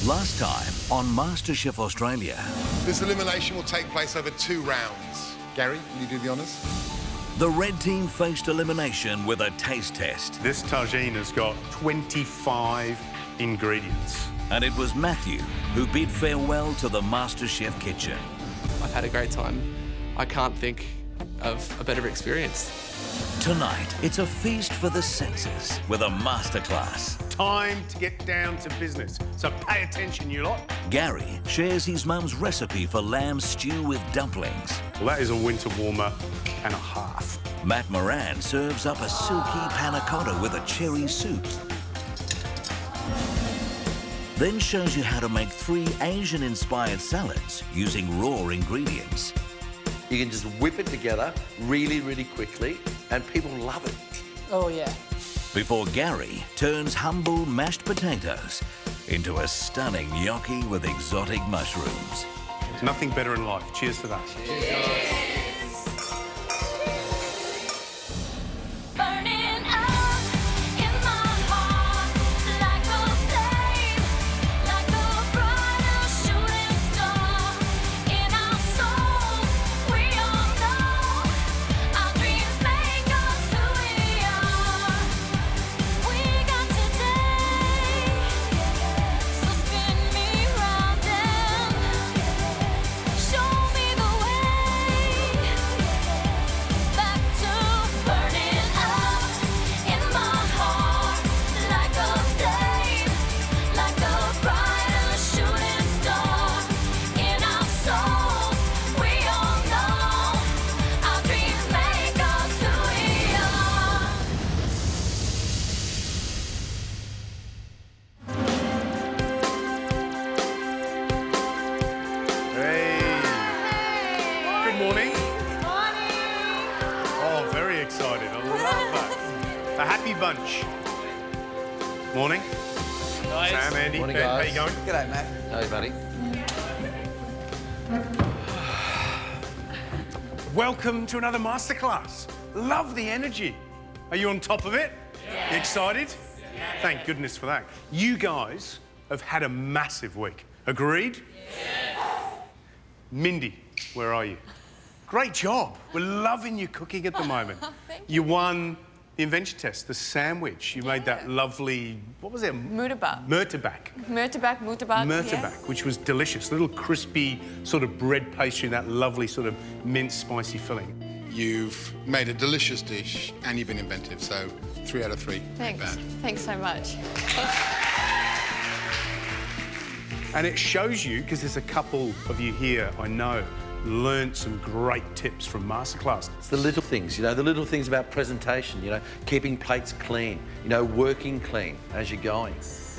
Last time on MasterChef Australia. This elimination will take place over 2 rounds. Gary, will you do the honours? The red team faced elimination with a taste test. This tagine has got 25 ingredients. And it was Matthew who bid farewell to the MasterChef kitchen. I've had a great time. I can't think of a better experience. Tonight, it's a feast for the senses with a masterclass. Time to get down to business, so pay attention, you lot. Gary shares his mum's recipe for lamb stew with dumplings. Well, that is a winter warmer and a half. Matt Moran serves up a silky panna cotta with a cherry soup. Then shows you how to make 3 Asian-inspired salads using raw ingredients. You can just whip it together really, really quickly, and people love it. Oh, yeah. Before Gary turns humble mashed potatoes into a stunning gnocchi with exotic mushrooms. There's nothing better in life. Cheers to that. Cheers. A happy bunch. Morning. Guys. Sam, Andy, Morning, Ben, guys. how you going? G'day, Matt. Hey, buddy. Welcome to another masterclass. Love the energy. Are you on top of it? Yeah. You excited? Yeah. Thank goodness for that. You guys have had a massive week. Agreed? Yeah. Mindy, where are you? Great job. We're loving your cooking at the moment. Thank you won the invention test, the sandwich. You made that lovely, what was it? Murtabak. Murtabak, which was delicious. Little crispy sort of bread pastry, that lovely sort of mint spicy filling. You've made a delicious dish and you've been inventive, so 3 out of 3. Thanks. Not bad. Thanks so much. And it shows you, because there's a couple of you here, I know, learned some great tips from Masterclass. It's the little things, you know, the little things about presentation, you know, keeping plates clean, you know, working clean as you're going.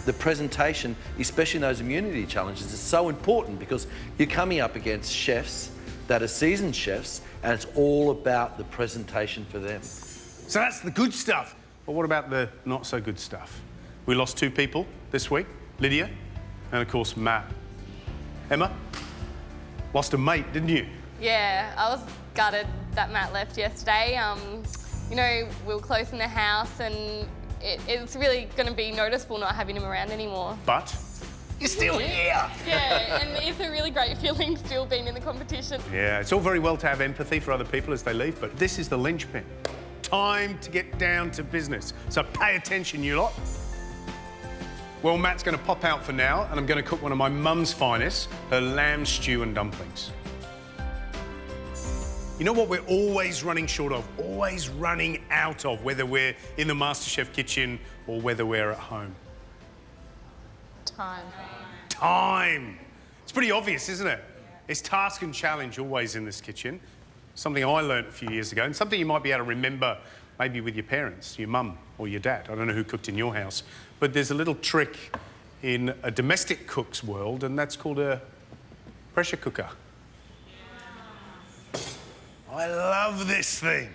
The presentation, especially in those immunity challenges, is so important because you're coming up against chefs that are seasoned chefs, and it's all about the presentation for them. So that's the good stuff. But what about the not so good stuff? We lost 2 people this week, Lydia and, of course, Matt. Emma? Lost a mate, didn't you? Yeah, I was gutted that Matt left yesterday. You know, we were close in the house and it's really going to be noticeable not having him around anymore. But you're still here. Yeah, and it's a really great feeling still being in the competition. Yeah, it's all very well to have empathy for other people as they leave, but this is the linchpin. Time to get down to business. So pay attention, you lot. Well, Matt's going to pop out for now, and I'm going to cook one of my mum's finest, her lamb stew and dumplings. You know what we're always running short of, always running out of, whether we're in the MasterChef kitchen or whether we're at home? Time. Time. It's pretty obvious, isn't it? It's task and challenge always in this kitchen. Something I learnt a few years ago, and something you might be able to remember maybe with your parents, your mum or your dad. I don't know who cooked in your house, but there's a little trick in a domestic cook's world, and that's called a pressure cooker. I love this thing.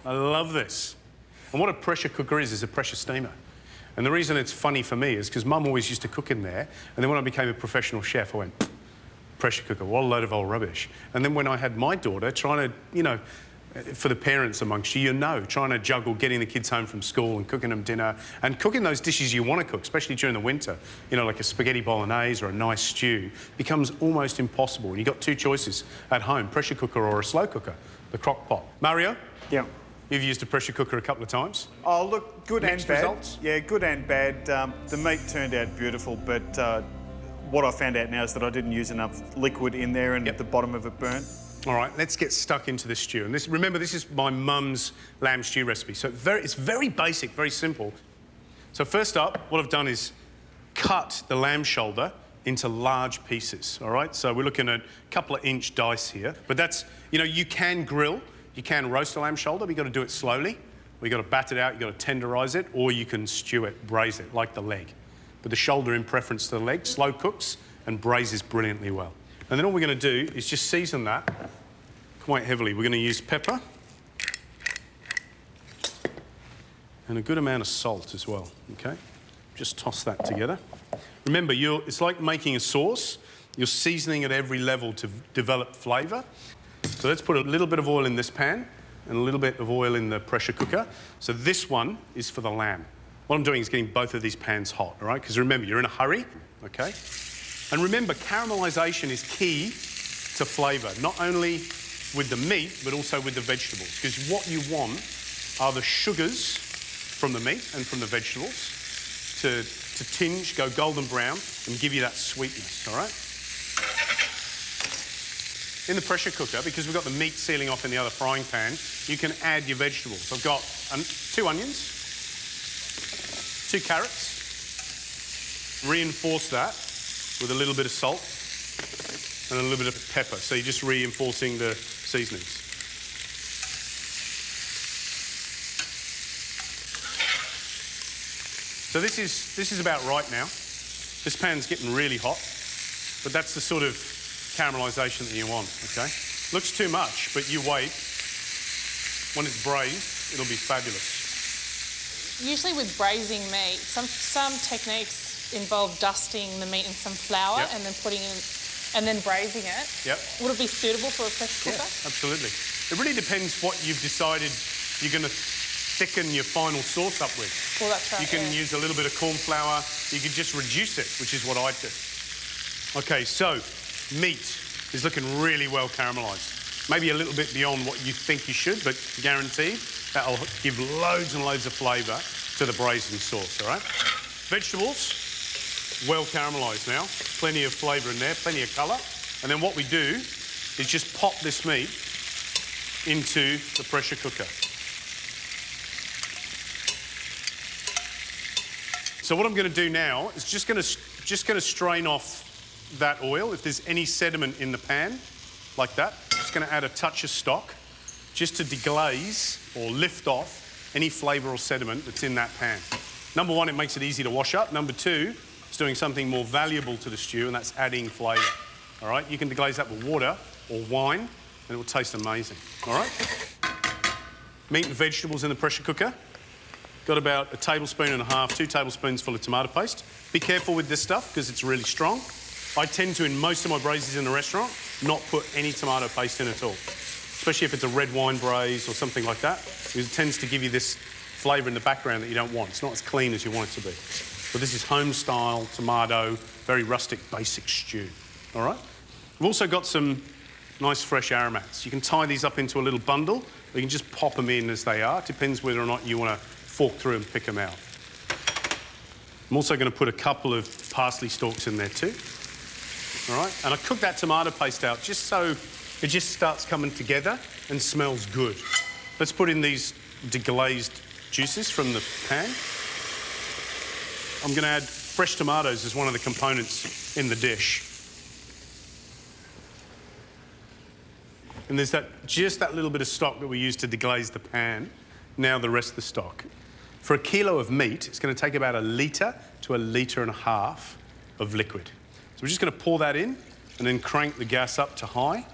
I love this. And what a pressure cooker is a pressure steamer. And the reason it's funny for me is because Mum always used to cook in there, and then when I became a professional chef, I went, pressure cooker, what a load of old rubbish. And then when I had my daughter, trying to, you know, for the parents amongst you, trying to juggle getting the kids home from school and cooking them dinner and cooking those dishes you want to cook, especially during the winter, you know, like a spaghetti bolognese or a nice stew, becomes almost impossible. And you've got two choices at home, pressure cooker or a slow cooker, the crock pot. Mario? Yeah. You've used a pressure cooker a couple of times. Oh, look, good Mixed and bad. results? Yeah, good and bad. The meat turned out beautiful, but what I found out now is that I didn't use enough liquid in there and the bottom of it burnt. All right, let's get stuck into the stew. And remember, this is my mum's lamb stew recipe. So it's very basic, very simple. So first up, what I've done is cut the lamb shoulder into large pieces, all right? So we're looking at a couple of inch dice here. But that's, you know, you can grill, you can roast a lamb shoulder, but you've got to do it slowly. We've got to bat it out, you've got to tenderise it, or you can stew it, braise it, like the leg. But the shoulder in preference to the leg, slow cooks and braises brilliantly well. And then all we're going to do is just season that quite heavily. We're going to use pepper and a good amount of salt as well, okay? Just toss that together. Remember, it's like making a sauce. You're seasoning at every level to develop flavour. So let's put a little bit of oil in this pan and a little bit of oil in the pressure cooker. So this one is for the lamb. What I'm doing is getting both of these pans hot, all right? Because remember, you're in a hurry, okay? And remember, caramelisation is key to flavour, not only with the meat, but also with the vegetables. Because what you want are the sugars from the meat and from the vegetables to tinge, go golden brown, and give you that sweetness, all right? In the pressure cooker, because we've got the meat sealing off in the other frying pan, you can add your vegetables. I've got 2 onions, 2 carrots, reinforce that with a little bit of salt and a little bit of pepper. So you're just reinforcing the seasonings. So this is about right now. This pan's getting really hot, but that's the sort of caramelisation that you want, okay? Looks too much, but you wait. When it's braised, it'll be fabulous. Usually with braising meat, some techniques involve dusting the meat in some flour and then putting in, and then braising it. Yep. Would it be suitable for a pressure cooker? Yeah, absolutely. It really depends what you've decided you're going to thicken your final sauce up with. Well, that's right. You can use a little bit of corn flour. You could just reduce it, which is what I do. Okay, so meat is looking really well caramelised. Maybe a little bit beyond what you think you should, but guaranteed that'll give loads and loads of flavour to the braising sauce, all right? Vegetables, well caramelised now. Plenty of flavour in there, plenty of colour. And then what we do is just pop this meat into the pressure cooker. So what I'm going to do now is just going to strain off that oil. If there's any sediment in the pan, like that, just going to add a touch of stock just to deglaze or lift off any flavour or sediment that's in that pan. Number one, it makes it easy to wash up. Number two, it's doing something more valuable to the stew, and that's adding flavour. All right, you can deglaze that with water or wine, and it will taste amazing. All right, meat and vegetables in the pressure cooker. Got about 1.5 tablespoons, 2 tablespoons full of tomato paste. Be careful with this stuff because it's really strong. I tend to, in most of my braises in the restaurant, not put any tomato paste in at all, especially if it's a red wine braise or something like that, because it tends to give you this flavour in the background that you don't want. It's not as clean as you want it to be. But this is home-style tomato, very rustic, basic stew. All right? We've also got some nice fresh aromats. You can tie these up into a little bundle, or you can just pop them in as they are. It depends whether or not you want to fork through and pick them out. I'm also going to put a couple of parsley stalks in there too. All right? And I cook that tomato paste out just so it just starts coming together and smells good. Let's put in these deglazed juices from the pan. I'm going to add fresh tomatoes as one of the components in the dish. And there's just that little bit of stock that we use to deglaze the pan. Now the rest of the stock. For 1 kilo of meat, it's going to take about 1 litre to 1.5 litres of liquid. So we're just going to pour that in and then crank the gas up to high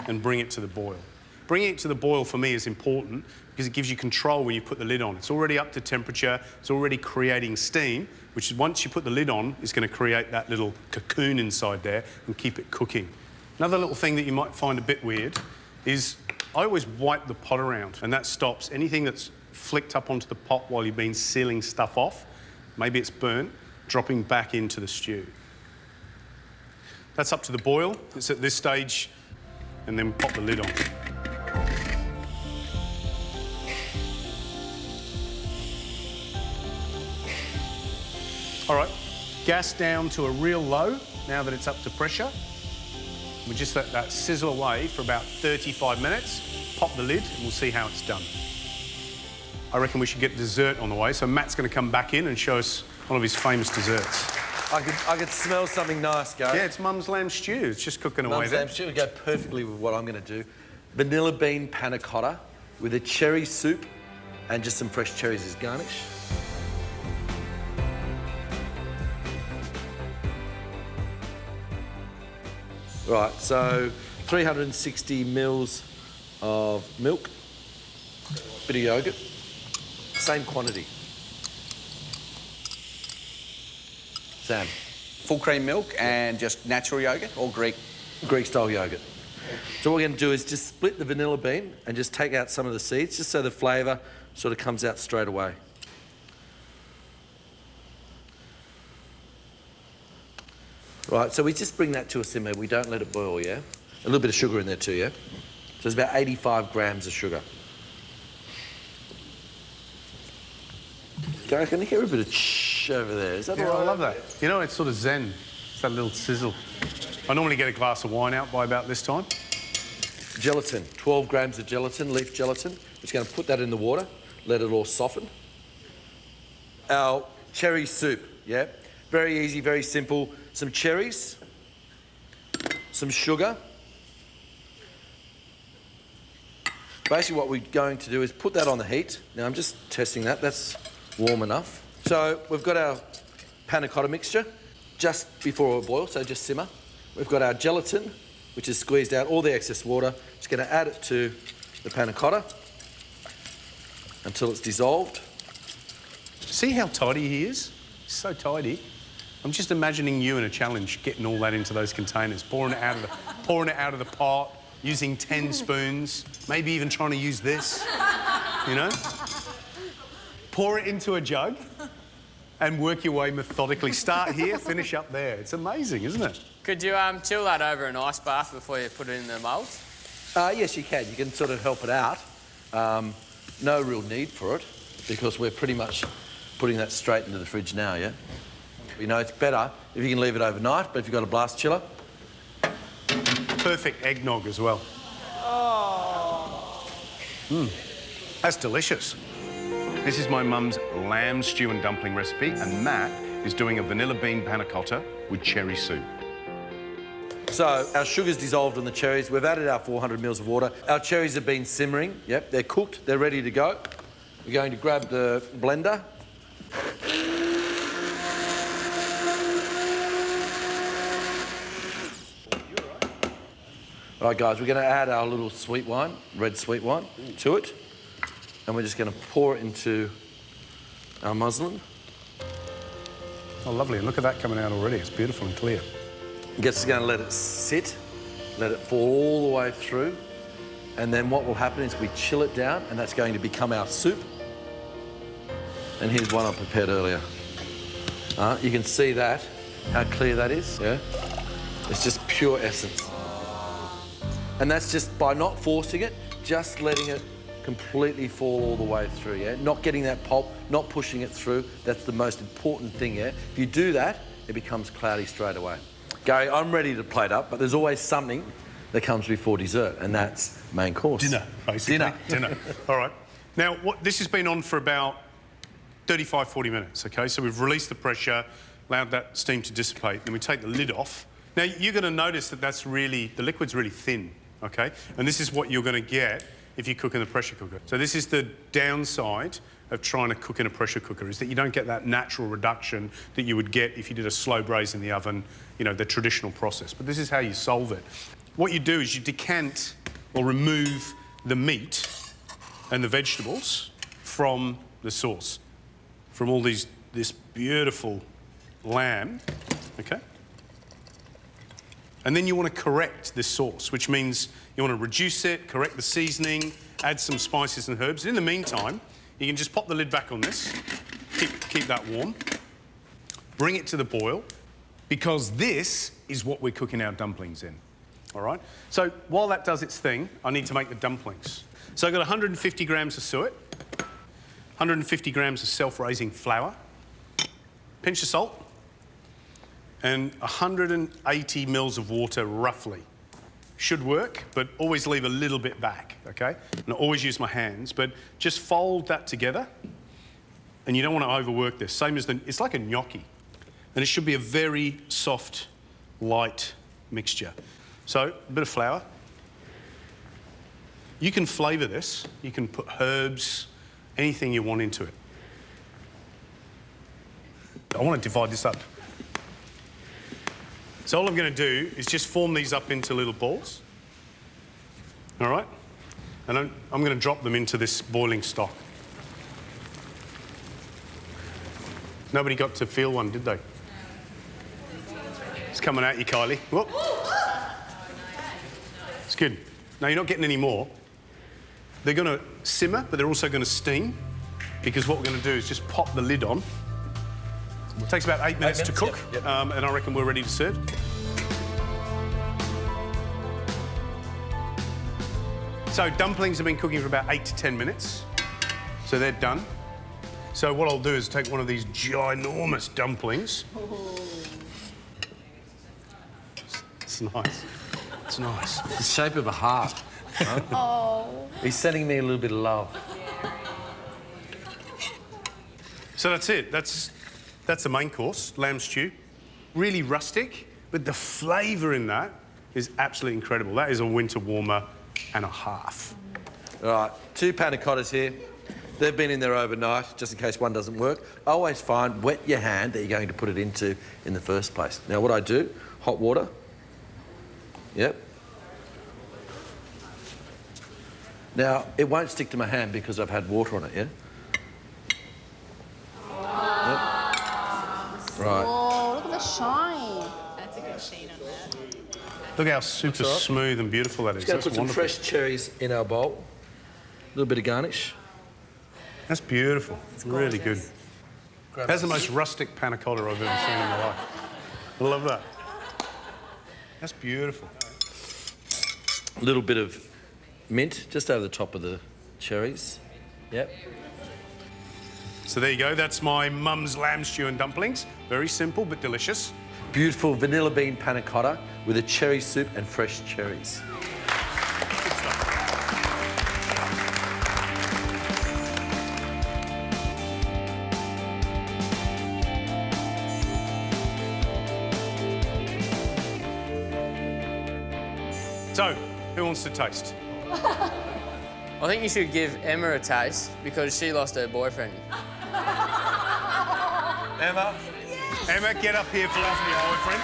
and bring it to the boil. Bringing it to the boil for me is important because it gives you control when you put the lid on. It's already up to temperature, it's already creating steam, which is once you put the lid on, is going to create that little cocoon inside there and keep it cooking. Another little thing that you might find a bit weird is I always wipe the pot around, and that stops anything that's flicked up onto the pot while you've been sealing stuff off. Maybe it's burnt, dropping back into the stew. That's up to the boil. It's at this stage, and then pop the lid on. All right, gas down to a real low now that it's up to pressure. We just let that sizzle away for about 35 minutes. Pop the lid and we'll see how it's done. I reckon we should get dessert on the way, so Matt's going to come back in and show us one of his famous desserts. I could smell something nice, Gary. Yeah, it's Mum's lamb stew. It's just cooking away Mum's there. lamb stew would go perfectly with what I'm going to do. Vanilla bean panna cotta with a cherry soup and just some fresh cherries as garnish. Right, so 360 mils of milk, bit of yogurt, same quantity. Sam? Full cream milk and just natural yogurt or Greek? Greek style yogurt. So what we're going to do is just split the vanilla bean and just take out some of the seeds, just so the flavour sort of comes out straight away. Right, so we just bring that to a simmer. We don't let it boil, yeah? A little bit of sugar in there too, yeah? So it's about 85 grams of sugar. Gary, can you hear a bit of shh over there? Is that all right? I love that. You know, it's sort of zen. It's that little sizzle. I normally get a glass of wine out by about this time. Gelatin, 12 grams of gelatin, leaf gelatin. Just going to put that in the water, let it all soften. Our cherry soup, yeah? Very easy, very simple. Some cherries, some sugar. Basically what we're going to do is put that on the heat. Now I'm just testing that, that's warm enough. So we've got our panna cotta mixture just before it boils, so just simmer. We've got our gelatin, which is squeezed out all the excess water. Just going to add it to the panna cotta until it's dissolved. See how tidy he is? He's so tidy. I'm just imagining you in a challenge, getting all that into those containers, pouring it out of the pot, using 10 spoons, maybe even trying to use this, you know? Pour it into a jug and work your way methodically. Start here, finish up there. It's amazing, isn't it? Could you chill that over an ice bath before you put it in the mould? Yes, you can. You can sort of help it out. No real need for it because we're pretty much putting that straight into the fridge now, yeah? You know, it's better if you can leave it overnight, but if you've got a blast chiller. Perfect eggnog as well. That's delicious. This is my mum's lamb stew and dumpling recipe, and Matt is doing a vanilla bean panna cotta with cherry soup. So our sugar's dissolved in the cherries. We've added our 400 mils of water. Our cherries have been simmering. Yep, they're cooked. They're ready to go. We're going to grab the blender. All right, guys, we're going to add our little sweet wine, red sweet wine, to it. And we're just going to pour it into our muslin. Oh, lovely. And look at that coming out already. It's beautiful and clear. Just going to let it sit, let it fall all the way through. And then what will happen is we chill it down, and that's going to become our soup. And here's one I prepared earlier. You can see that, how clear that is, yeah? It's just pure essence. And that's just by not forcing it, just letting it completely fall all the way through, yeah? Not getting that pulp, not pushing it through. That's the most important thing, yeah? If you do that, it becomes cloudy straight away. Gary, I'm ready to plate up, but there's always something that comes before dessert, and that's main course. Dinner, basically. Dinner. All right. Now, this has been on for about 35, 40 minutes, OK? So we've released the pressure, allowed that steam to dissipate, then we take the lid off. Now, you're going to notice that the liquid's really thin, OK? And this is what you're going to get if you cook in a pressure cooker. So this is the downside of trying to cook in a pressure cooker, is that you don't get that natural reduction that you would get if you did a slow braise in the oven, you know, the traditional process. But this is how you solve it. What you do is you decant or remove the meat and the vegetables from the sauce, from all this beautiful lamb, okay? And then you want to correct this sauce, which means you want to reduce it, correct the seasoning, add some spices and herbs. In the meantime, you can just pop the lid back on this, keep that warm, bring it to the boil, because this is what we're cooking our dumplings in, all right? So while that does its thing, I need to make the dumplings. So I've got 150 grams of suet, 150 grams of self-raising flour, pinch of salt, and 180 mils of water, roughly. Should work, but always leave a little bit back, okay? And I always use my hands, but just fold that together, and you don't want to overwork this. Same as it's like a gnocchi, and it should be a very soft, light mixture. So, a bit of flour. You can flavour this. You can put herbs, anything you want into it. I want to divide this up. So all I'm going to do is just form these up into little balls, all right? And I'm going to drop them into this boiling stock. Nobody got to feel one, did they? It's coming at you, Kylie. Whoop. It's good. Now, you're not getting any more. They're going to simmer, but they're also going to steam, because what we're going to do is just pop the lid on. It takes about 8 minutes to cook, yep. And I reckon we're ready to serve. So dumplings have been cooking for about 8 to 10 minutes. So they're done. So what I'll do is take one of these ginormous dumplings. It's nice. It's nice. It's the shape of a heart. Huh? Oh. He's sending me a little bit of love. So that's it. That's the main course, lamb stew. Really rustic, but the flavour in that is absolutely incredible. That is a winter warmer and a half. All right, 2 panna cottas here. They've been in there overnight, just in case one doesn't work. Always find wet your hand that you're going to put it into in the first place. Now, what I do, hot water. Yep. Now, it won't stick to my hand because I've had water on it, yeah? Right. Oh, look at the shine. That's a good sheen on that. Look how super smooth and beautiful that is. Just going to put some wonderful. fresh cherries in our bowl. A little bit of garnish. That's beautiful. It's really good. That's the most rustic panna cotta I've ever seen in my life. I love that. That's beautiful. A little bit of mint just over the top of the cherries. Yep. So there you go. That's my mum's lamb stew and dumplings. Very simple but delicious. Beautiful vanilla bean panna cotta with a cherry soup and fresh cherries. So, who wants to taste? I think you should give Emma a taste because she lost her boyfriend. Emma? Emma, get up here for losing your boyfriend.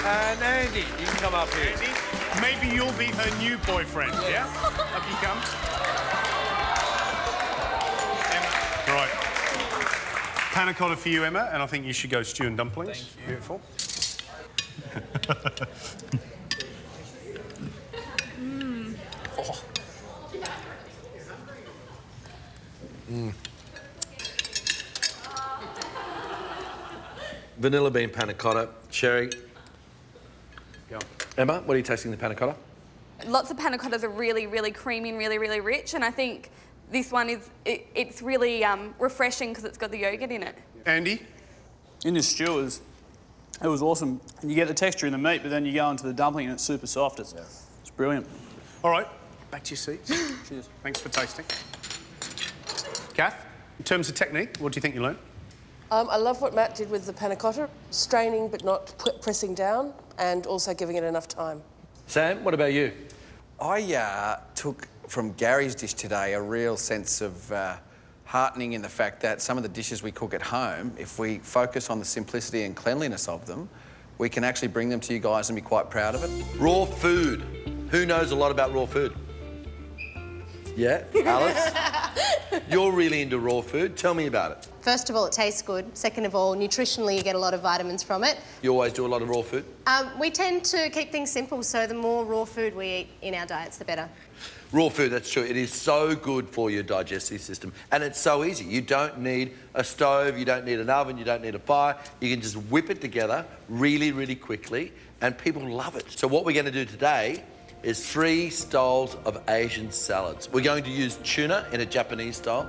And Andy, you can come up here. Andy, maybe you'll be her new boyfriend, yeah? Up you come. Emma. Right. Panna cotta for you, Emma, and I think you should go stew and dumplings. Thank you. Beautiful. Vanilla bean panna cotta, cherry. Go. Emma, what are you tasting in the panna cotta? Lots of panna cottas are really, really creamy and really, really rich, and I think this one is, it's really refreshing because it's got the yogurt in it. Andy? In this stew, it was awesome. And you get the texture in the meat, but then you go into the dumpling and it's super soft. It's brilliant. All right, back to your seats. Cheers. Thanks for tasting. Kath, in terms of technique, what do you think you learned? I love what Matt did with the panna cotta, straining but not pressing down, and also giving it enough time. Sam, what about you? I took from Gary's dish today a real sense of heartening in the fact that some of the dishes we cook at home, if we focus on the simplicity and cleanliness of them, we can actually bring them to you guys and be quite proud of it. Raw food. Who knows a lot about raw food? Yeah, Alice? You're really into raw food. Tell me about it. First of all, it tastes good. Second of all, nutritionally, you get a lot of vitamins from it. You always do a lot of raw food? We tend to keep things simple, so the more raw food we eat in our diets, the better. Raw food, that's true. It is so good for your digestive system. And it's so easy. You don't need a stove, you don't need an oven, you don't need a fire. You can just whip it together really, really quickly, and people love it. So what we're going to do today is 3 styles of Asian salads. We're going to use tuna in a Japanese style.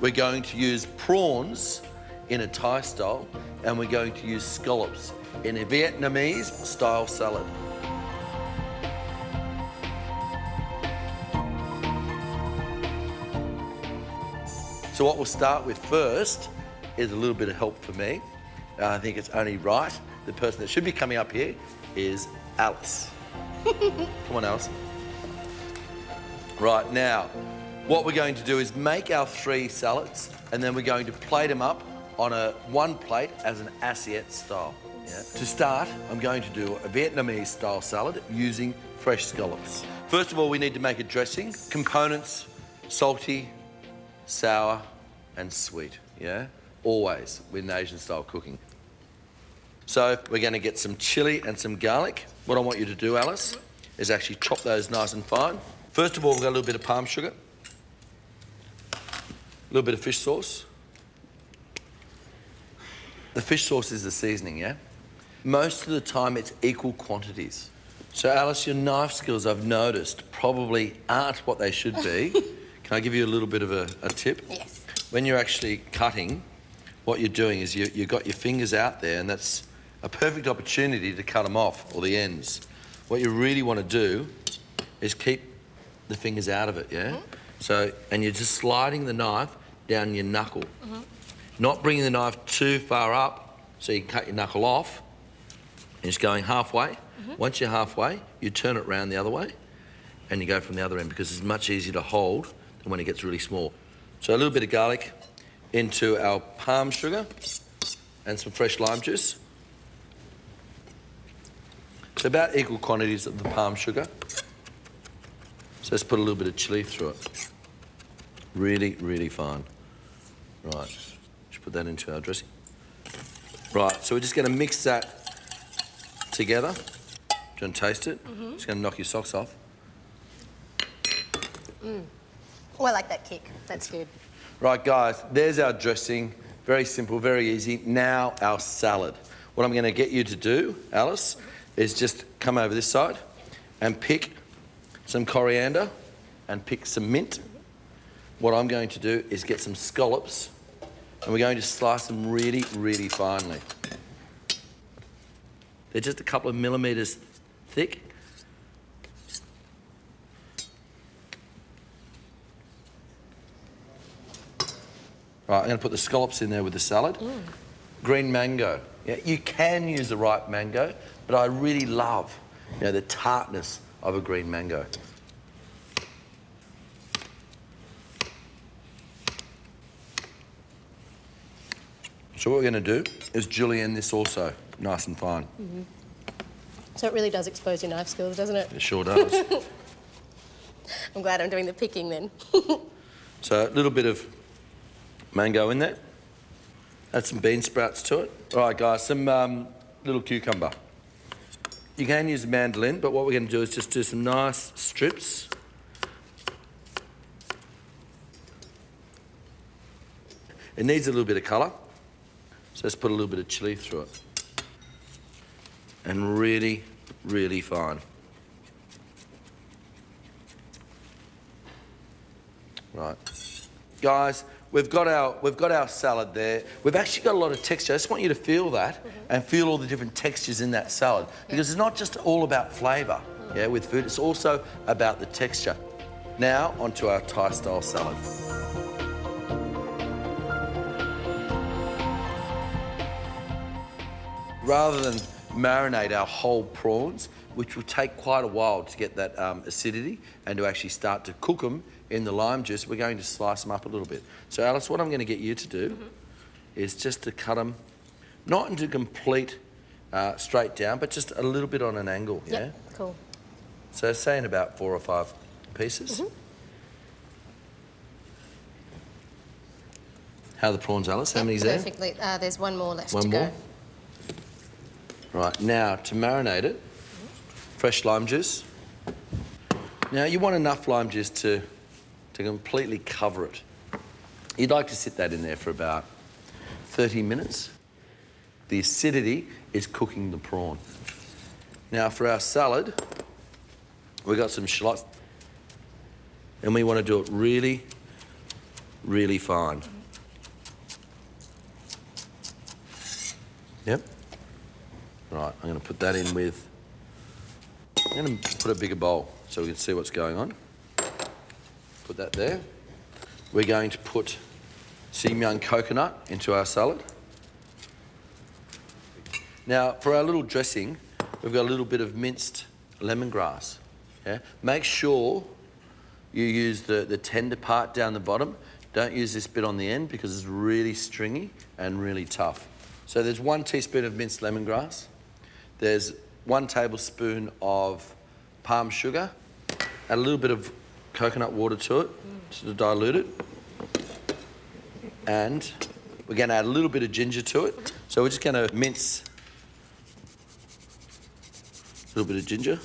We're going to use prawns in a Thai style, and we're going to use scallops in a Vietnamese style salad. So what we'll start with first is a little bit of help for me. I think it's only right. The person that should be coming up here is Alice. Come on, Alice. Right, now, what we're going to do is make our 3 salads, and then we're going to plate them up on one plate as an assiette style. Yeah. To start, I'm going to do a Vietnamese style salad using fresh scallops. First of all, we need to make a dressing. Components: salty, sour, and sweet, yeah? Always with Asian style cooking. So we're going to get some chili and some garlic. What I want you to do, Alice, is actually chop those nice and fine. First of all, we've got a little bit of palm sugar, a little bit of fish sauce. The fish sauce is the seasoning, yeah? Most of the time, it's equal quantities. So, Alice, your knife skills, I've noticed, probably aren't what they should be. Can I give you a little bit of a tip? Yes. When you're actually cutting, what you're doing is you've got your fingers out there, and that's a perfect opportunity to cut them off, or the ends. What you really want to do is keep the fingers out of it, yeah? Mm-hmm. So, and you're just sliding the knife down your knuckle. Mm-hmm. Not bringing the knife too far up so you can cut your knuckle off. And just going halfway. Mm-hmm. Once you're halfway, you turn it around the other way and you go from the other end, because it's much easier to hold than when it gets really small. So a little bit of garlic into our palm sugar and some fresh lime juice. So about equal quantities of the palm sugar. So let's put a little bit of chili through it. Really, really fine. Right, just put that into our dressing. Right, so we're just going to mix that together. Do you want to taste it? Mm-hmm. Just going to knock your socks off. Mm. Oh, I like that kick. That's good. Right, guys, there's our dressing. Very simple, very easy. Now our salad. What I'm going to get you to do, Alice, is just come over this side and pick some coriander and pick some mint. What I'm going to do is get some scallops, and we're going to slice them really, really finely. They're just a couple of millimetres thick. Right, I'm going to put the scallops in there with the salad. Mm. Green mango. Yeah, you can use the ripe mango, but I really love, the tartness of a green mango. So what we're going to do is julienne this also, nice and fine. Mm-hmm. So it really does expose your knife skills, doesn't it? It sure does. I'm glad I'm doing the picking then. So a little bit of mango in there. Add some bean sprouts to it. All right, guys, some little cucumber. You can use a mandolin, but what we're going to do is just do some nice strips. It needs a little bit of colour, so let's put a little bit of chilli through it. And really, really fine. Right. Guys, we've got our salad there. We've actually got a lot of texture. I just want you to feel that and feel all the different textures in that salad, because it's not just all about flavour, with food. It's also about the texture. Now, onto our Thai-style salad. Rather than marinate our whole prawns, which will take quite a while to get that acidity and to actually start to cook them in the lime juice, we're going to slice them up a little bit. So Alice, what I'm going to get you to do is just to cut them, not into complete straight down, but just a little bit on an angle, yeah? Cool. So say in about 4 or 5 pieces. How are the prawns, Alice? How many's there? Perfectly. There's one more left to One go. more? Right, now to marinate it, fresh lime juice. Now you want enough lime juice to completely cover it. You'd like to sit that in there for about 30 minutes. The acidity is cooking the prawn. Now for our salad, we've got some shallots, and we want to do it really, really fine. Yep. Right, I'm going to put that in with... I'm going to put a bigger bowl so we can see what's going on. Put that there. We're going to put some young coconut into our salad. Now, for our little dressing, we've got a little bit of minced lemongrass. Yeah? Make sure you use the tender part down the bottom. Don't use this bit on the end because it's really stringy and really tough. So there's 1 teaspoon of minced lemongrass. There's 1 tablespoon of palm sugar. Add a little bit of coconut water to it to dilute it. And we're going to add a little bit of ginger to it. So we're just going to mince a little bit of ginger,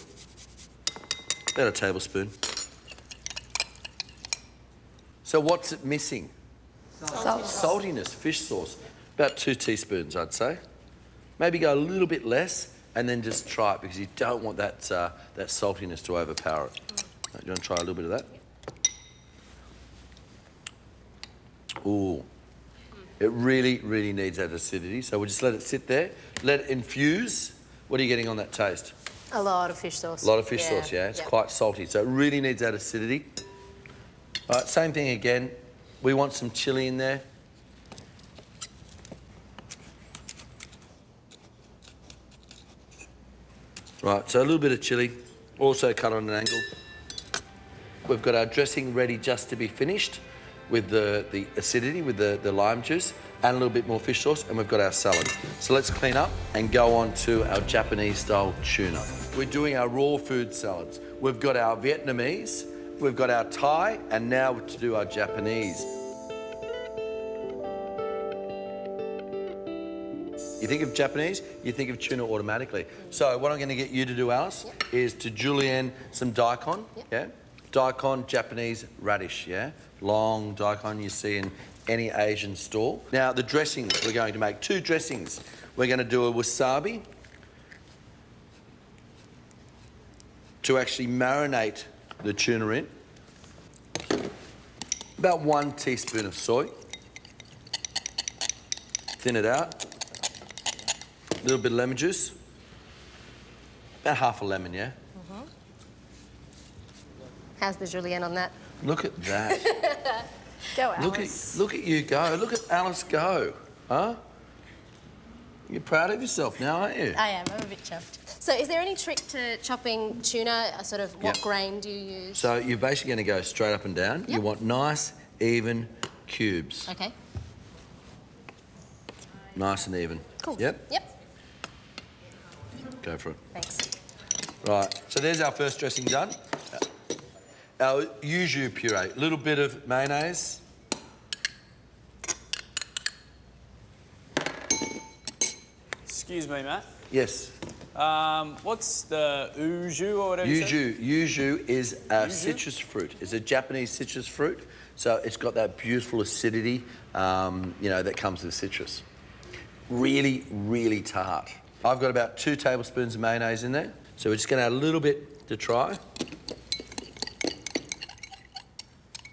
about a tablespoon. So what's it missing? Salt. Saltiness, fish sauce. About 2 teaspoons, I'd say. Maybe go a little bit less and then just try it because you don't want that saltiness to overpower it. Do you want to try a little bit of that? Ooh. It really, really needs that acidity. So we'll just let it sit there, let it infuse. What are you getting on that taste? A lot of fish sauce. A lot of fish sauce, yeah? It's quite salty. So it really needs that acidity. All right, same thing again. We want some chilli in there. Right, so a little bit of chilli, also cut on an angle. We've got our dressing ready just to be finished with the acidity, with the lime juice, and a little bit more fish sauce, and we've got our salad. So let's clean up and go on to our Japanese-style tuna. We're doing our raw food salads. We've got our Vietnamese, we've got our Thai, and now to do our Japanese. You think of Japanese, you think of tuna automatically. So what I'm going to get you to do, Alice, is to julienne some daikon, yeah? Daikon, Japanese radish, yeah? Long daikon you see in any Asian store. Now, the dressings, we're going to make 2 dressings. We're going to do a wasabi to actually marinate the tuna in. About 1 teaspoon of soy. Thin it out. A little bit of lemon juice. About half a lemon, yeah? How's the julienne on that? Look at that. Go, Alice. Look at you go. Look at Alice go. Huh? You're proud of yourself now, aren't you? I am. I'm a bit chuffed. So is there any trick to chopping tuna? Sort of what grain do you use? So you're basically going to go straight up and down. Yep. You want nice, even cubes. Okay. Nice and even. Cool. Yep. Yep. Go for it. Thanks. Right, so there's our first dressing done. Our yuzu puree, a little bit of mayonnaise. Excuse me, Matt. Yes. What's the uju or whatever you said? Yuzu is a citrus fruit. It's a Japanese citrus fruit, so it's got that beautiful acidity, you know, that comes with citrus. Really, really tart. I've got about 2 tablespoons of mayonnaise in there, so we're just going to add a little bit to try.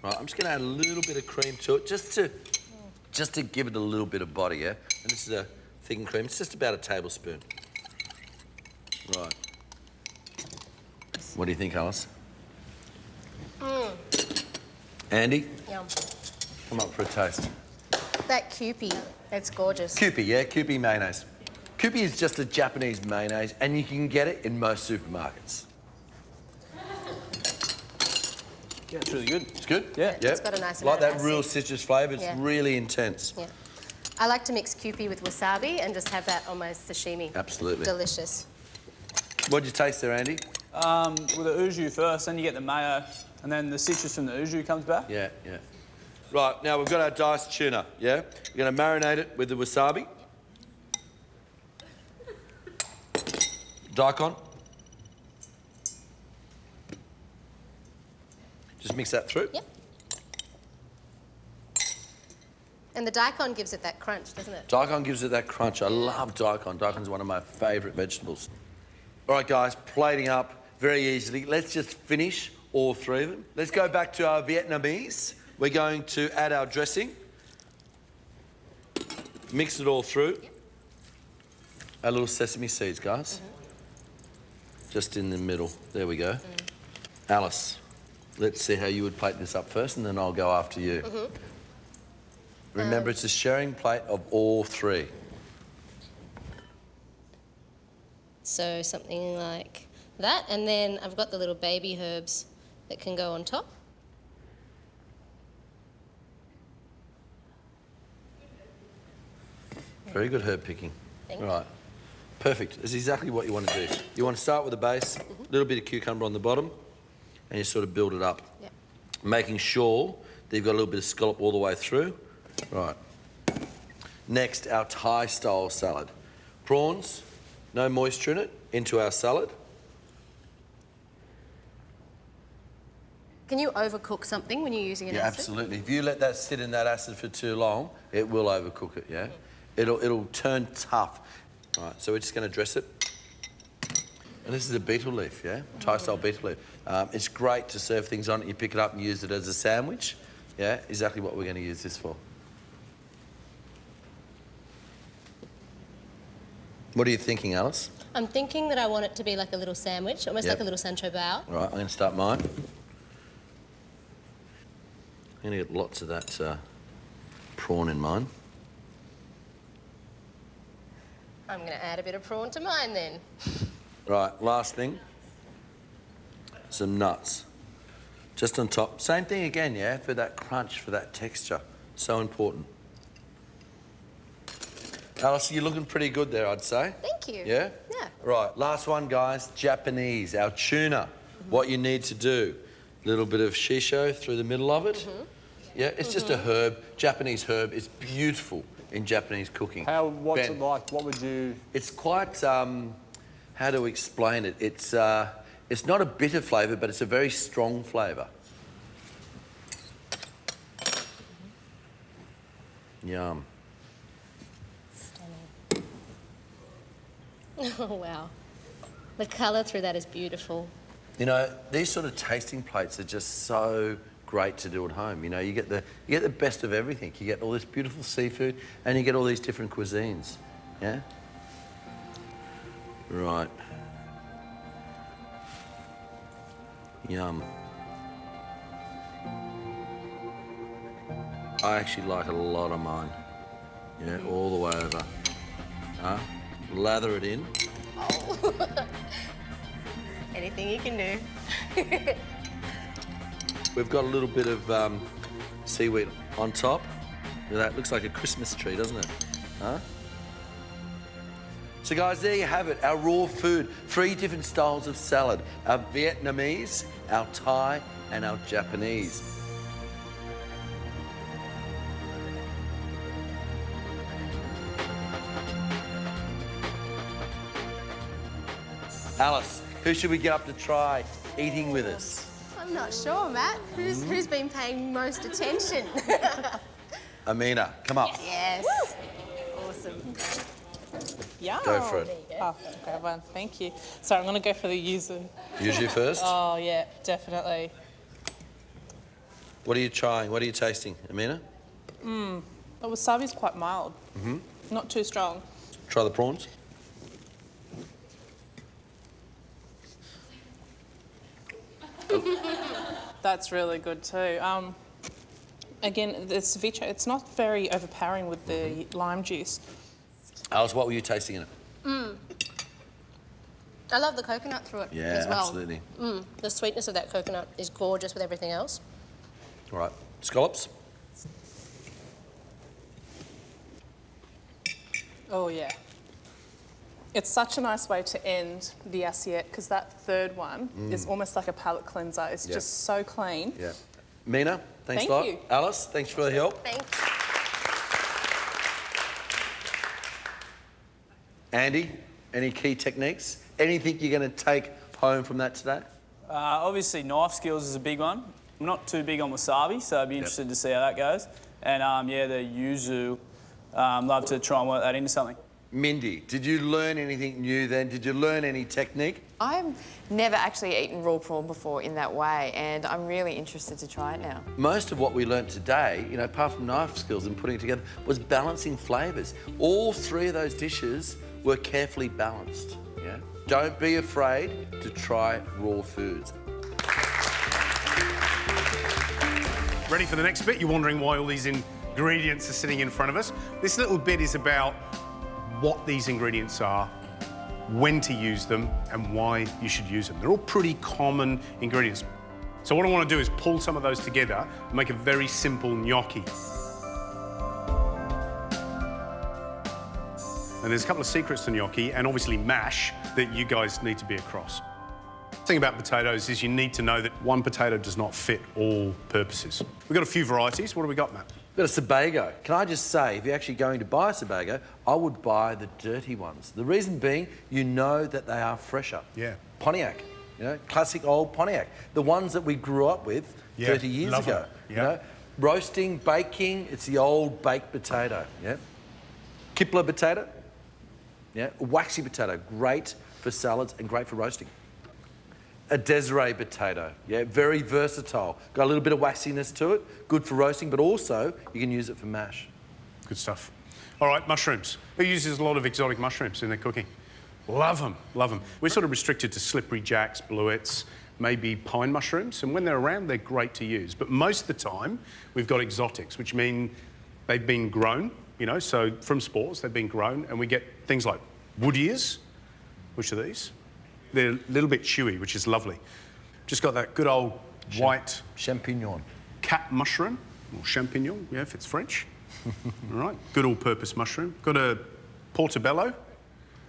Right, I'm just going to add a little bit of cream to it, just to give it a little bit of body, yeah? And this is a thickened cream. It's just about a tablespoon. Right. What do you think, Alice? Andy? Yum. Come up for a taste. That Kewpie, it's gorgeous. Kewpie, yeah, Kewpie mayonnaise. Kewpie is just a Japanese mayonnaise, and you can get it in most supermarkets. Yeah, it's really good. It's good? Yeah. Yep. It's got a nice like amount that of real acid. citrus flavour. It's Yeah. really intense. Yeah. I like to mix Kewpie with wasabi and just have that almost sashimi. Absolutely. Delicious. What'd you taste there, Andy? With the uju first, then you get the mayo, and then the citrus from the uju comes back. Yeah, yeah. Right, now we've got our diced tuna, yeah? We're going to marinate it with the wasabi. Daikon. Just mix that through. Yep. And the daikon gives it that crunch, doesn't it? Daikon gives it that crunch. I love daikon. Daikon's one of my favourite vegetables. All right, guys, plating up very easily. Let's just finish all three of them. Let's go back to our Vietnamese. We're going to add our dressing. Mix it all through. Yep. Our little sesame seeds, guys. Just in the middle. There we go. Alice, let's see how you would plate this up first, and then I'll go after you. Remember, it's a sharing plate of all three. So something like that, and then I've got the little baby herbs that can go on top. Very good herb picking. Thank you. Right. Perfect. That's exactly what you want to do. You want to start with a base, a little bit of cucumber on the bottom, and you sort of build it up. Yep. Making sure that you've got a little bit of scallop all the way through. Right. Next, our Thai-style salad. Prawns, no moisture in it, into our salad. Can you overcook something when you're using an Yeah, acid? absolutely. If you let that sit in that acid for too long, it will overcook it, yeah? It'll turn tough. All right, so we're just going to dress it. And this is a beetle leaf, yeah? Thai-style beetle leaf. It's great to serve things on it. You pick it up and use it as a sandwich. Yeah, exactly what we're going to use this for. What are you thinking, Alice? I'm thinking that I want it to be like a little sandwich, almost like a little Sancho bao. All right, I'm going to start mine. I'm going to get lots of that prawn in mine. I'm going to add a bit of prawn to mine then. Right, last thing. Some nuts. Just on top. Same thing again, yeah? For that crunch, for that texture. So important. Alice, you're looking pretty good there, I'd say. Thank you. Yeah? Yeah. Right, last one, guys. Japanese, our tuna. What you need to do. A little bit of shisho through the middle of it. Yeah, it's just a herb. Japanese herb. It's beautiful in Japanese cooking. What's it like? What would you... It's quite, how to explain it? It's not a bitter flavour, but it's a very strong flavour. Yum. Oh, wow. The colour through that is beautiful. You know, these sort of tasting plates are just so great to do at home. You know, you get the best of everything. You get all this beautiful seafood and you get all these different cuisines. Yeah? Right. Yum. I actually like a lot of mine. Yeah, all the way over. Lather it in. Oh. Anything you can do. We've got a little bit of seaweed on top. That looks like a Christmas tree, doesn't it? Huh? So guys, there you have it, our raw food. 3 different styles of salad. Our Vietnamese, our Thai, and our Japanese. Alice, who should we get up to try eating with us? I'm not sure, Matt. Who's been paying most attention? Amina, come up. Yes. Awesome. Yum. Go for it. Oh, okay, well, thank you. So I'm going to go for the yuzu. Yuzu first? Oh, yeah, definitely. What are you trying? What are you tasting, Amina? The wasabi's quite mild. Not too strong. Try the prawns. That's really good too. Again, the ceviche, it's not very overpowering with the lime juice. Alice, what were you tasting in it? I love the coconut through it as well. Absolutely. The sweetness of that coconut is gorgeous with everything else. All right, scallops. Oh, yeah. It's such a nice way to end the assiette because that third one is almost like a palate cleanser. It's just so clean. Yeah. Mina, Thanks Thank a lot. you. Alice, thanks for the help. Thanks. Andy, any key techniques? Anything you're going to take home from that today? Obviously, knife skills is a big one. I'm not too big on wasabi, so I'd be interested to see how that goes. And yeah, the yuzu, love to try and work that into something. Mindy, did you learn anything new then? Did you learn any technique? I've never actually eaten raw prawn before in that way, and I'm really interested to try it now. Most of what we learnt today, you know, apart from knife skills and putting it together, was balancing flavours. All three of those dishes were carefully balanced, yeah? Don't be afraid to try raw foods. Ready for the next bit? You're wondering why all these ingredients are sitting in front of us. This little bit is about what these ingredients are, when to use them, and why you should use them. They're all pretty common ingredients. So what I want to do is pull some of those together and make a very simple gnocchi. And there's a couple of secrets to gnocchi, and obviously mash, that you guys need to be across. The thing about potatoes is you need to know that one potato does not fit all purposes. We've got a few varieties. What do we got, Matt? We've got a Sebago. Can I just say, if you're actually going to buy a Sebago, I would buy the dirty ones. The reason being, you know that they are fresher. Yeah. Pontiac, you know, classic old Pontiac. The ones that we grew up with 30 years ago. Them. You know, roasting, baking, it's the old baked potato, yeah? Kipler potato, yeah? Waxy potato, great for salads and great for roasting. A Desiree potato, yeah, very versatile. Got a little bit of waxiness to it, good for roasting, but also you can use it for mash. Good stuff. All right, mushrooms. Who uses a lot of exotic mushrooms in their cooking? Love them, love them. We're sort of restricted to slippery jacks, bluets, maybe pine mushrooms, and when they're around, they're great to use. But most of the time, we've got exotics, which mean they've been grown, you know, so from spores, they've been grown, and we get things like wood ears, which are these. They're a little bit chewy, which is lovely. Just got that good old white... Champignon. Cat mushroom, or champignon, yeah, if it's French. All right, good all-purpose mushroom. Got a portobello.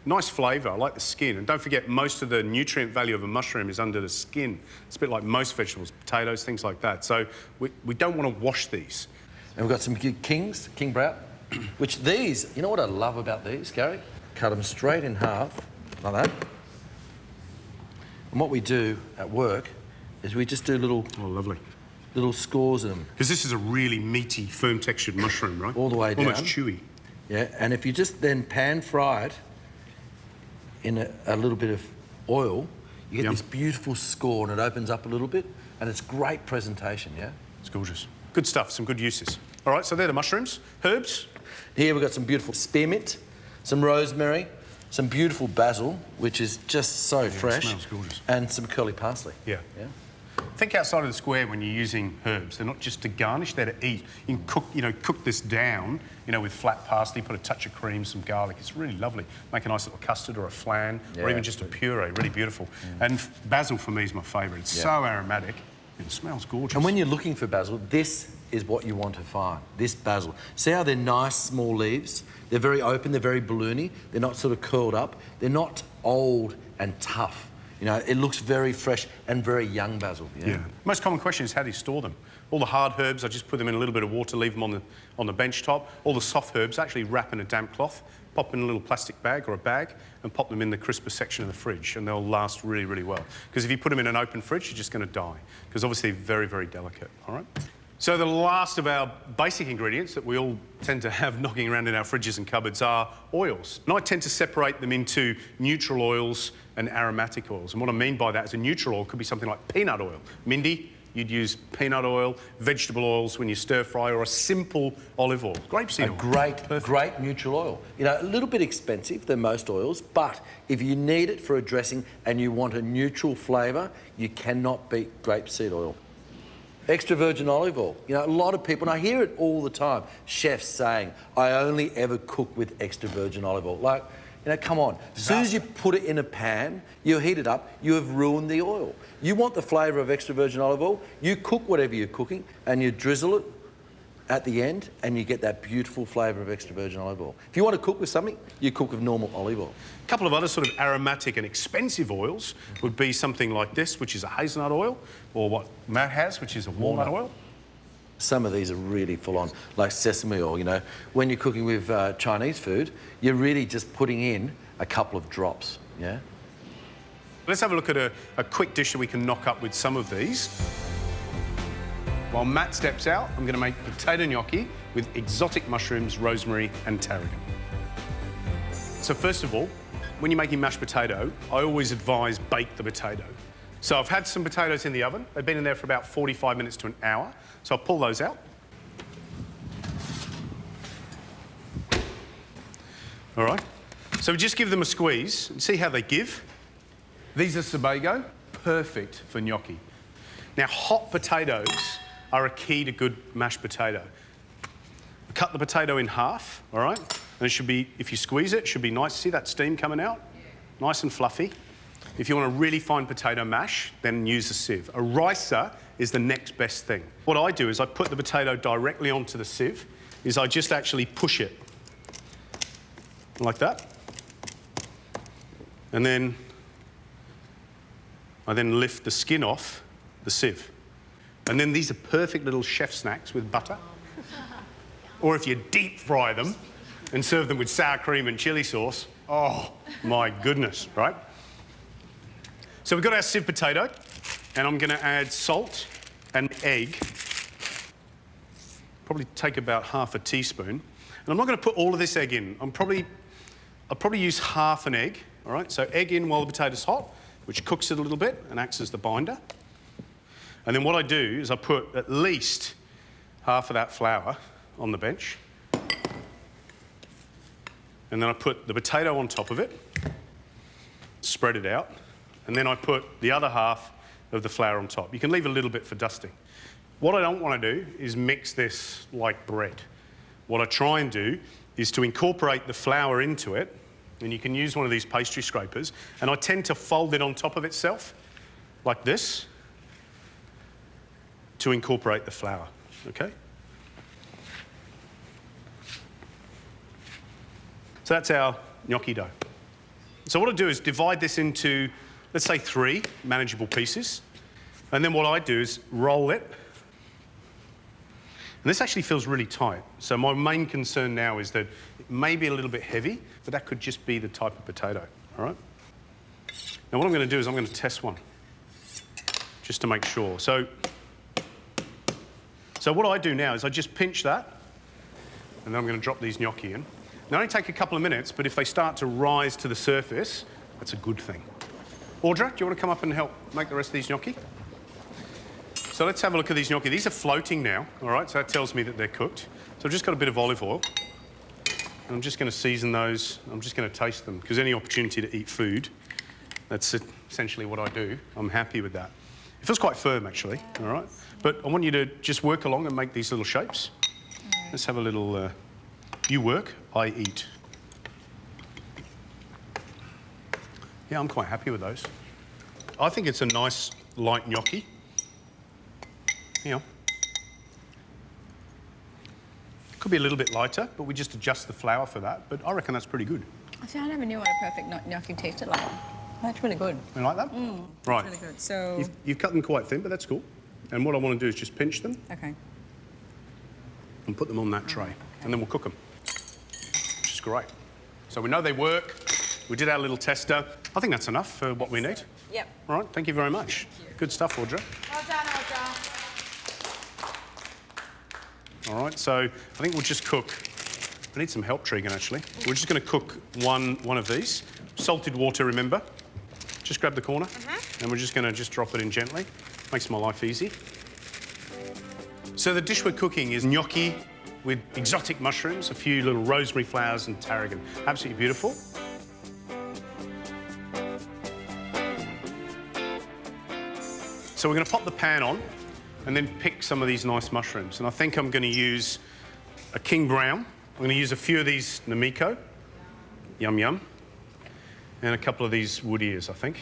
Nice flavour, I like the skin. And don't forget, most of the nutrient value of a mushroom is under the skin. It's a bit like most vegetables, potatoes, things like that. So we don't want to wash these. And we've got some kings, king brown, which these, you know what I love about these, Gary? Cut them straight in half, like that. And what we do at work is we just do little... Oh, lovely. Little scores of them. Because this is a really meaty, firm-textured mushroom, right? All the way down. Almost chewy. Yeah, and if you just then pan-fry it in a little bit of oil, you get this beautiful score, and it opens up a little bit, and it's great presentation, yeah? It's gorgeous. Good stuff, some good uses. All right, so they're the mushrooms. Herbs? Here we've got some beautiful spearmint, some rosemary, some beautiful basil, which is just so fresh. It smells gorgeous. And some curly parsley. Yeah. Think outside of the square when you're using herbs. They're not just to garnish, they're to eat. You can cook this down, you know, with flat parsley, put a touch of cream, some garlic. It's really lovely. Make a nice little custard or a flan, or even just a puree, really beautiful. And basil for me is my favourite. It's so aromatic. It smells gorgeous. And when you're looking for basil, this is what you want to find, this basil. See how they're nice, small leaves? They're very open, they're very balloony. They're not sort of curled up. They're not old and tough. You know, it looks very fresh and very young basil. Yeah. Most common question is how do you store them? All the hard herbs, I just put them in a little bit of water, leave them on the bench top. All the soft herbs, actually wrap in a damp cloth, pop in a little plastic bag or a bag, and pop them in the crisper section of the fridge, and they'll last really, really well. Because if you put them in an open fridge, you're just going to die. Because obviously very, very delicate, all right? So the last of our basic ingredients that we all tend to have knocking around in our fridges and cupboards are oils. And I tend to separate them into neutral oils and aromatic oils. And what I mean by that is a neutral oil could be something like peanut oil. Mindy, you'd use peanut oil, vegetable oils when you stir fry, or a simple olive oil. Grapeseed oil. Great neutral oil. You know, a little bit expensive than most oils, but if you need it for a dressing and you want a neutral flavour, you cannot beat grapeseed oil. Extra virgin olive oil. You know, a lot of people, and I hear it all the time, chefs saying, I only ever cook with extra virgin olive oil. Like, you know, come on. As soon as you put it in a pan, you heat it up, you have ruined the oil. You want the flavour of extra virgin olive oil, you cook whatever you're cooking and you drizzle it at the end and you get that beautiful flavour of extra virgin olive oil. If you want to cook with something, you cook with normal olive oil. A couple of other sort of aromatic and expensive oils would be something like this, which is a hazelnut oil, or what Matt has, which is a walnut oil. Some of these are really full on, like sesame oil, you know. When you're cooking with Chinese food, you're really just putting in a couple of drops, yeah? Let's have a look at a quick dish that we can knock up with some of these. While Matt steps out, I'm going to make potato gnocchi with exotic mushrooms, rosemary and tarragon. So first of all, when you're making mashed potato, I always advise bake the potato. So I've had some potatoes in the oven. They've been in there for about 45 minutes to an hour. So I'll pull those out. All right. So we just give them a squeeze and see how they give. These are Sebago, perfect for gnocchi. Now, hot potatoes are a key to good mashed potato. Cut the potato in half, all right? And it should be, if you squeeze it, it should be nice. See that steam coming out? Nice and fluffy. If you want a really fine potato mash, then use a sieve. A ricer is the next best thing. What I do is I put the potato directly onto the sieve, is I just actually push it like that. And then I then lift the skin off the sieve. And then these are perfect little chef snacks with butter. Or if you deep fry them and serve them with sour cream and chili sauce, oh my goodness, right? So we've got our sieve potato, and I'm going to add salt and egg. Probably take about half a teaspoon. And I'm not going to put all of this egg in. I'll probably use half an egg, all right? So egg in while the potato's hot, which cooks it a little bit and acts as the binder. And then what I do is I put at least half of that flour on the bench. And then I put the potato on top of it, spread it out, and then I put the other half of the flour on top. You can leave a little bit for dusting. What I don't want to do is mix this like bread. What I try and do is to incorporate the flour into it, and you can use one of these pastry scrapers, and I tend to fold it on top of itself, like this, to incorporate the flour, okay? So that's our gnocchi dough. So what I do is divide this into, let's say 3 manageable pieces. And then what I do is roll it. And this actually feels really tight. So my main concern now is that it may be a little bit heavy, but that could just be the type of potato, all right? Now what I'm going to do is I'm going to test one, just to make sure. So what I do now is I just pinch that, and then I'm going to drop these gnocchi in. They only take a couple of minutes, but if they start to rise to the surface, that's a good thing. Audra, do you want to come up and help make the rest of these gnocchi? So let's have a look at these gnocchi. These are floating now, all right? So that tells me that they're cooked. So I've just got a bit of olive oil. And I'm just going to season those. I'm just going to taste them, because any opportunity to eat food, that's essentially what I do. I'm happy with that. It feels quite firm, actually, all right? But I want you to just work along and make these little shapes. Let's have a little... You work, I eat. Yeah, I'm quite happy with those. I think it's a nice, light gnocchi. Yeah. Could be a little bit lighter, but we just adjust the flour for that. But I reckon that's pretty good. See, I never knew what a perfect gnocchi tasted like. That's really good. You like that? Right. Really good. So You've cut them quite thin, but that's cool. And what I want to do is just pinch them. Okay. And put them on that tray. And then we'll cook them. Which is great. So we know they work. We did our little tester. I think that's enough for what we need. Yep. All right, thank you very much. Good stuff, Audra. Well done, Audra. All right, so I think we'll just cook. I need some help, Tregan, actually. We're just going to cook one of these. Salted water, remember. Just grab the corner. And we're just going to drop it in gently. Makes my life easy. So the dish we're cooking is gnocchi with exotic mushrooms, a few little rosemary flowers and tarragon. Absolutely beautiful. So we're going to pop the pan on and then pick some of these nice mushrooms. And I think I'm going to use a king brown. I'm going to use a few of these Namiko. Yum, yum. And a couple of these wood ears, I think.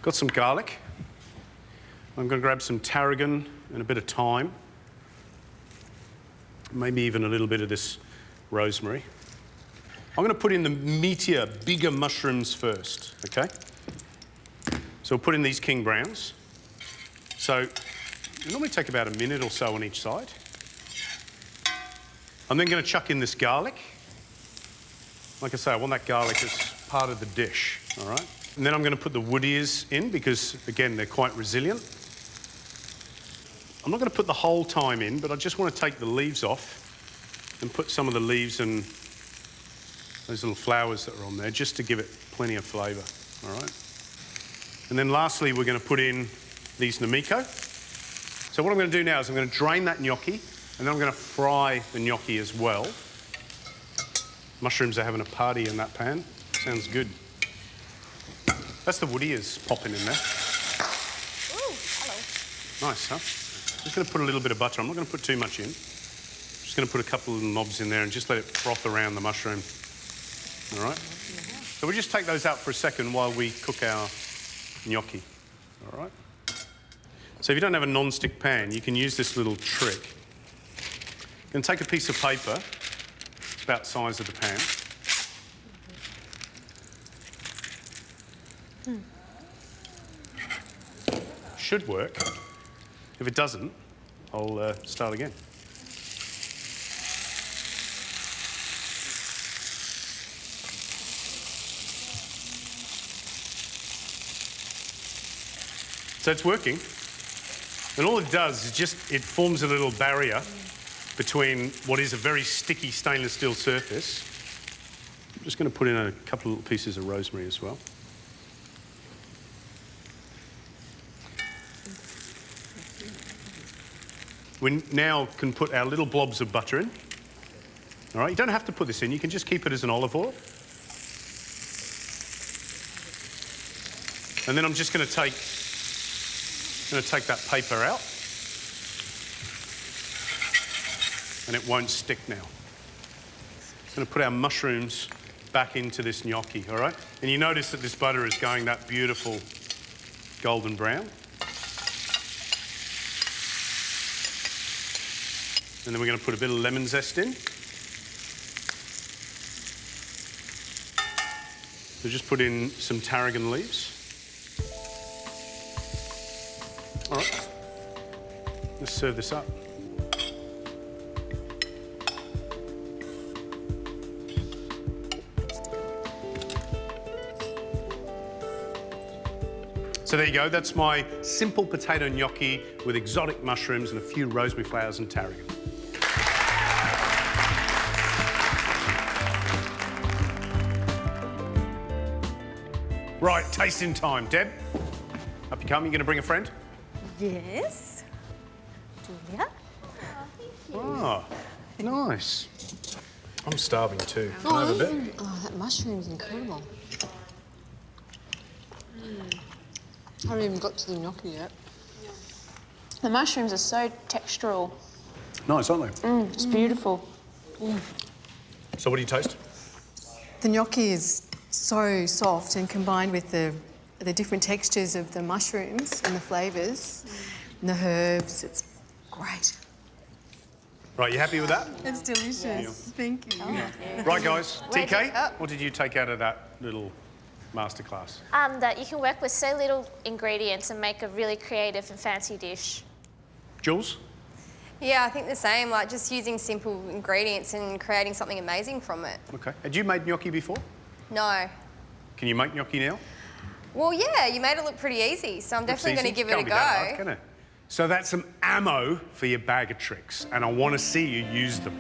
Got some garlic. I'm going to grab some tarragon and a bit of thyme. Maybe even a little bit of this rosemary. I'm going to put in the meatier, bigger mushrooms first, okay? So we'll put in these king browns. So They normally take about a minute or so on each side. I'm then going to chuck in this garlic. Like I say, I want that garlic as part of the dish, all right? And then I'm going to put the wood ears in because, again, they're quite resilient. I'm not going to put the whole thyme in, but I just want to take the leaves off and put some of the leaves and those little flowers that are on there just to give it plenty of flavour, all right? And then lastly, we're going to put in these namiko. So what I'm going to do now is I'm going to drain that gnocchi and then I'm going to fry the gnocchi as well. Mushrooms are having a party in that pan. Sounds good. That's the wood ears popping in there. Ooh, hello. Nice, huh? Just going to put a little bit of butter. I'm not going to put too much in. Just going to put a couple of knobs in there and just let it froth around the mushroom. All right? So we'll just take those out for a second while we cook our gnocchi. All right? So if you don't have a non-stick pan, you can use this little trick. You can take a piece of paper. It's about the size of the pan. Should work. If it doesn't, I'll start again. So it's working. And all it does is just, it forms a little barrier between what is a very sticky stainless steel surface. I'm just going to put in a couple of little pieces of rosemary as well. We now can put our little blobs of butter in. All right, you don't have to put this in, you can just keep it as an olive oil. And then I'm just going to take that paper out. And it won't stick now. I'm going to put our mushrooms back into this gnocchi, all right? And you notice that this butter is going that beautiful golden brown. And then we're going to put a bit of lemon zest in. So just put in some tarragon leaves. All right, let's serve this up. So there you go, that's my simple potato gnocchi with exotic mushrooms and a few rosemary flowers and tarragon. Right, tasting time. Deb, up you come. You going to bring a friend? Yes. Julia. Oh, nice. I'm starving too. Can I have a bit? Oh, that mushroom's incredible. I haven't even got to the gnocchi yet. The mushrooms are so textural. Nice, aren't they? It's beautiful. So what do you taste? The gnocchi is so soft, and combined with the different textures of the mushrooms and the flavours and the herbs, it's great. Right, you happy with that? It's delicious. Thank you. Right, guys. TK, what did you take out of that little masterclass? That you can work with so little ingredients and make a really creative and fancy dish. Jules? Yeah, I think the same, like just using simple ingredients and creating something amazing from it. Okay. Had you made gnocchi before? No. Can you make gnocchi now? Well, yeah, you made it look pretty easy, so I'm definitely going to give it a go. Hard, can it? So that's some ammo for your bag of tricks, and I want to see you use them.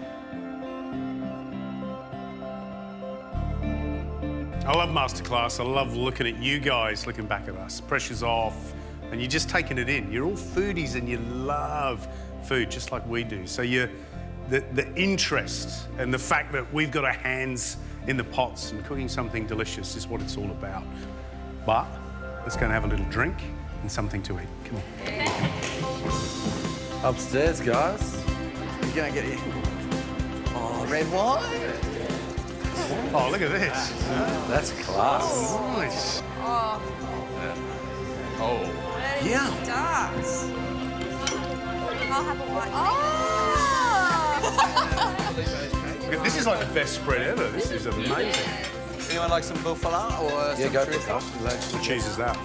I love Masterclass. I love looking at you guys looking back at us. Pressure's off, and you're just taking it in. You're all foodies and you love food just like we do. So the interest and the fact that we've got our hands in the pots and cooking something delicious is what it's all about. But let's go and have a little drink and something to eat. Come on. Upstairs, guys. You're going to get it. Oh, red wine. Oh, look at this. That's class. Oh, nice. Oh. Oh. Yeah. Starts. I'll have a white. Oh! This is like the best spread ever. This is amazing. Anyone like some buffalo or yeah, some go truffle? What cheese is that?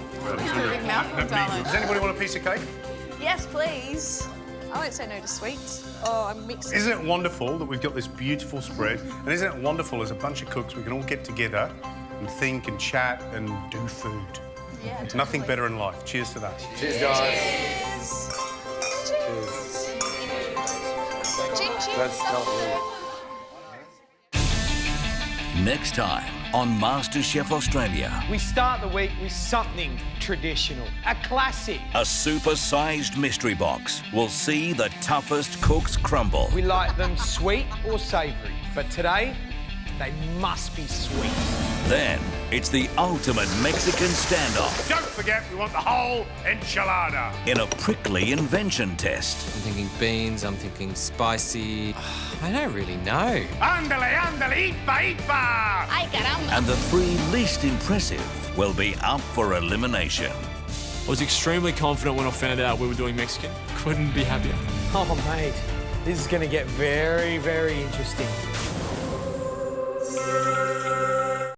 Big mouthful, darling. Does anybody want a piece of cake? Yes, please. I won't say no to sweets. Oh, I'm mixing. Isn't it wonderful that we've got this beautiful spread? And isn't it wonderful as a bunch of cooks we can all get together and think and chat and do food? Yeah, There's nothing better in life. Cheers to that. Cheers, guys. Cheers. That's not good. Next time on MasterChef Australia. We start the week with something traditional, a classic. A super-sized mystery box will see the toughest cooks crumble. We like them sweet or savoury, but today, they must be sweet. Then it's the ultimate Mexican standoff Don't forget, we want the whole enchilada. in a prickly invention test. I'm thinking beans, I'm thinking spicy. I don't really know. Ándale, ándale, ipa, ipa! Ay, caramba. And the three least impressive will be up for elimination. I was extremely confident when I found out we were doing Mexican. Couldn't be happier. Oh, mate, this is going to get very, very interesting.